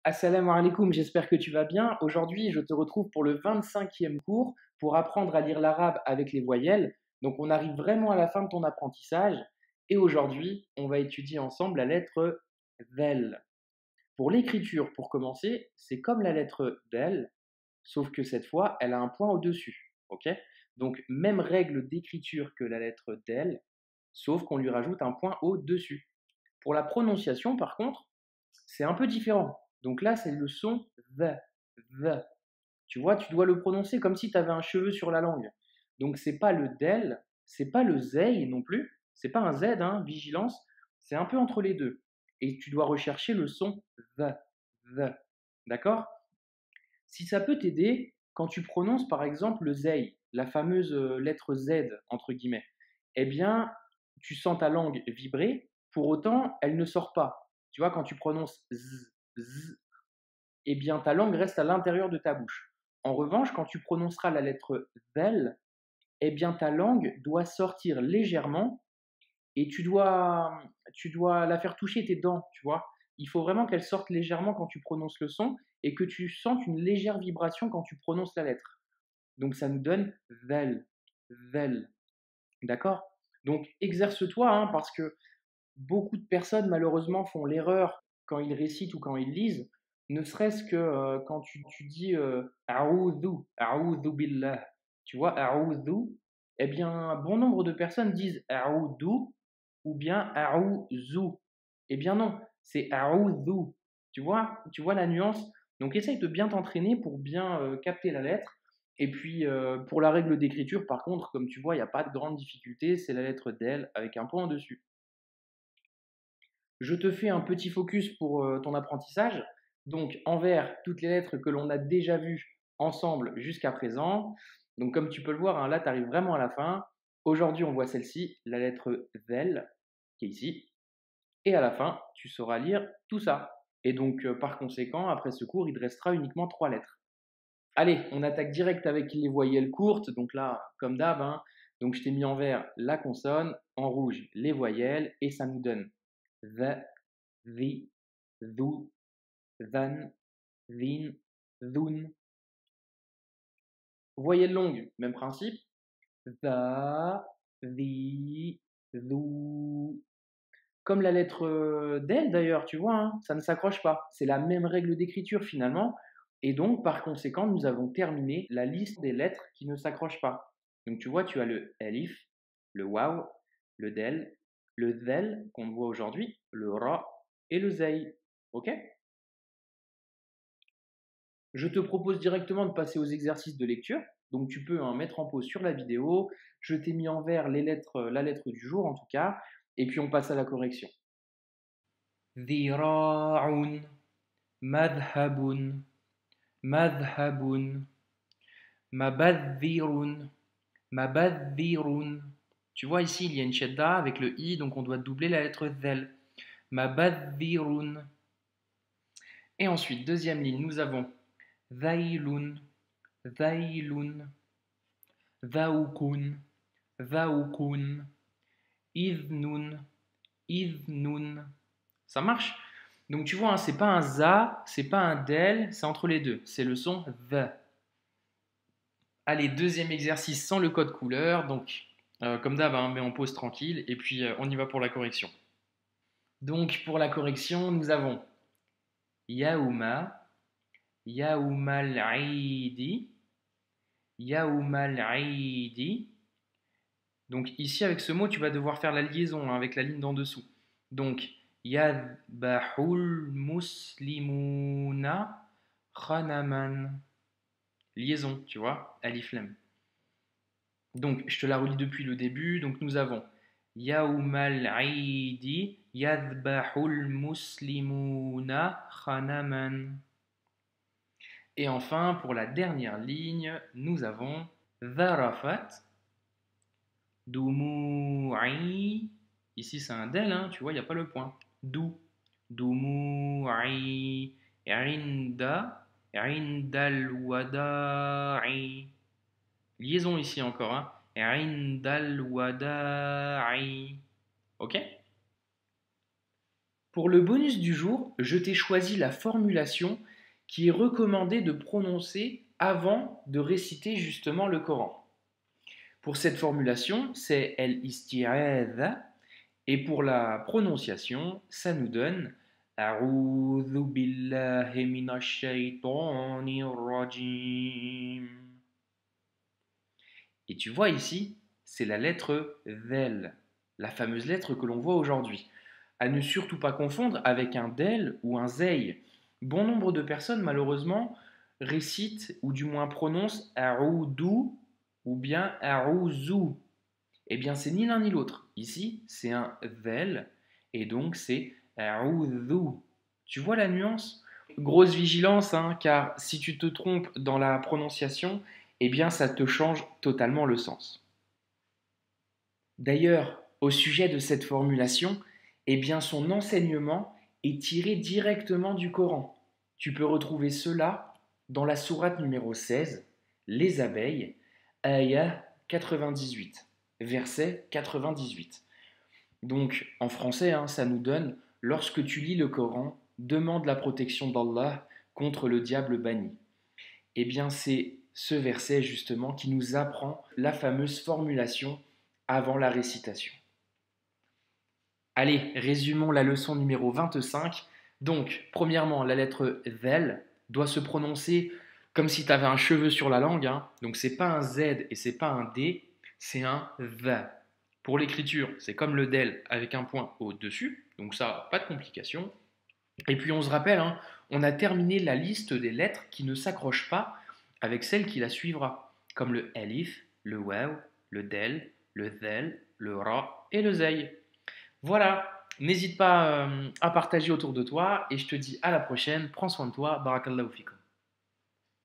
Assalamu alaikum, j'espère que tu vas bien. Aujourd'hui, je te retrouve pour le 25e cours pour apprendre à lire l'arabe avec les voyelles. Donc, on arrive vraiment à la fin de ton apprentissage. Et aujourd'hui, on va étudier ensemble la lettre Vel. Pour l'écriture, pour commencer, c'est comme la lettre Del, sauf que cette fois, elle a un point au-dessus. Ok? Donc, même règle d'écriture que la lettre Del, sauf qu'on lui rajoute un point au-dessus. Pour la prononciation, par contre, c'est un peu différent. Donc là, c'est le son the. Tu vois, tu dois le prononcer comme si tu avais un cheveu sur la langue. Donc c'est pas le del, c'est pas le zei non plus, c'est pas un z, hein, vigilance, c'est un peu entre les deux. Et tu dois rechercher le son the. D'accord? Si ça peut t'aider, quand tu prononces par exemple le zei, la fameuse lettre Z, entre guillemets, eh bien, tu sens ta langue vibrer, pour autant, elle ne sort pas. Tu vois, quand tu prononces z, eh bien, ta langue reste à l'intérieur de ta bouche. En revanche, quand tu prononceras la lettre vel, eh bien, ta langue doit sortir légèrement et tu dois la faire toucher tes dents, tu vois. Il faut vraiment qu'elle sorte légèrement quand tu prononces le son et que tu sentes une légère vibration quand tu prononces la lettre. Donc ça nous donne vel, vel. D'accord? Donc exerce-toi, hein, parce que beaucoup de personnes malheureusement font l'erreur quand ils récitent ou quand ils lisent, ne serait-ce que quand tu dis a'oudhu, a'oudhu billah, tu vois, a'oudhu, eh bien, bon nombre de personnes disent a'oudhu ou bien a'oudhu. Eh bien non, c'est a'oudhu. Tu vois la nuance? Donc essaye de bien t'entraîner pour bien capter la lettre. Et puis pour la règle d'écriture, par contre, comme tu vois, il n'y a pas de grande difficulté, c'est la lettre del avec un point dessus. Je te fais un petit focus pour ton apprentissage. Donc, envers toutes les lettres que l'on a déjà vues ensemble jusqu'à présent. Donc, comme tu peux le voir, hein, là, tu arrives vraiment à la fin. Aujourd'hui, on voit celle-ci, la lettre Vel, qui est ici. Et à la fin, tu sauras lire tout ça. Et donc, par conséquent, après ce cours, il te restera uniquement 3 lettres. Allez, on attaque direct avec les voyelles courtes. Donc là, comme d'hab, hein, donc je t'ai mis en vert la consonne, en rouge les voyelles, et ça nous donne the, the, thu, than, thin, thun. Voyelle longue, même principe. The, the, thu. Comme la lettre d'elle d'ailleurs, tu vois, hein, ça ne s'accroche pas. C'est la même règle d'écriture finalement. Et donc, par conséquent, nous avons terminé la liste des lettres qui ne s'accrochent pas. Donc, tu vois, tu as le elif, le waw, le del, le zel qu'on voit aujourd'hui, le ra et le zei. Ok? Je te propose directement de passer aux exercices de lecture. Donc tu peux mettre en pause sur la vidéo. Je t'ai mis en vert les lettres, la lettre du jour en tout cas. Et puis on passe à la correction. ذراع مذهب مذهب مبذر مبذر. Tu vois ici il y a une shedda avec le i donc on doit doubler la lettre zel. مبذر. Et ensuite deuxième ligne nous avons ذيل ذيل ذوق ذوق إذن إذن. Ça marche? Donc tu vois, hein, c'est pas un za, c'est pas un del, c'est entre les deux. C'est le son the. Allez, deuxième exercice sans le code couleur. Donc, comme d'hab, hein, mais on pose tranquille. Et puis, on y va pour la correction. Donc, pour la correction, nous avons yaouma, yaoumal aidi, yaoumal aidi. Donc, ici, avec ce mot, tu vas devoir faire la liaison hein, avec la ligne d'en dessous. Donc, yadbahul muslimuna khanaman. Liaison, tu vois, alif lam. Donc, je te la relis depuis le début. Donc, nous avons Yawmal Aidi Yadbahul Muslimuna Khanaman. Et enfin, pour la dernière ligne, nous avons Dharafat Dumu'i. Ici, c'est un del, hein, tu vois, il n'y a pas le point. Dou. Dumu'i. Inda. Indal Wada'i. Liaison ici encore, hein. Indal wada'i. Ok? Pour le bonus du jour, je t'ai choisi la formulation qui est recommandée de prononcer avant de réciter justement le Coran. Pour cette formulation, c'est el-isti'adha et pour la prononciation, ça nous donne A'udhu billahi minash shaitanir rajim. Et tu vois ici, c'est la lettre Vel, la fameuse lettre que l'on voit aujourd'hui. À ne surtout pas confondre avec un Del ou un Zei. Bon nombre de personnes, malheureusement, récitent ou du moins prononcent A'udhu ou bien A'udhu. Eh bien, c'est ni l'un ni l'autre. Ici, c'est un Vel et donc c'est A'udhu. Tu vois la nuance? Grosse vigilance, hein, car si tu te trompes dans la prononciation, eh bien ça te change totalement le sens. D'ailleurs, au sujet de cette formulation, eh bien son enseignement est tiré directement du Coran. Tu peux retrouver cela dans la sourate numéro 16, les abeilles, ayah 98, verset 98. Donc, en français, hein, ça nous donne lorsque tu lis le Coran, demande la protection d'Allah contre le diable banni. Eh bien, c'est ce verset justement qui nous apprend la fameuse formulation avant la récitation. Allez, résumons la leçon numéro 25. Donc, premièrement, la lettre Vel doit se prononcer comme si tu avais un cheveu sur la langue, hein. Donc, c'est pas un Z et c'est pas un D, c'est un V. Pour l'écriture, c'est comme le del avec un point au-dessus, donc ça, pas de complication. Et puis on se rappelle, hein, on a terminé la liste des lettres qui ne s'accrochent pas avec celle qui la suivra, comme le alif, le waw, le del, le zel, le ra et le zay. Voilà, n'hésite pas à partager autour de toi et je te dis à la prochaine, prends soin de toi, barakallahu fikum.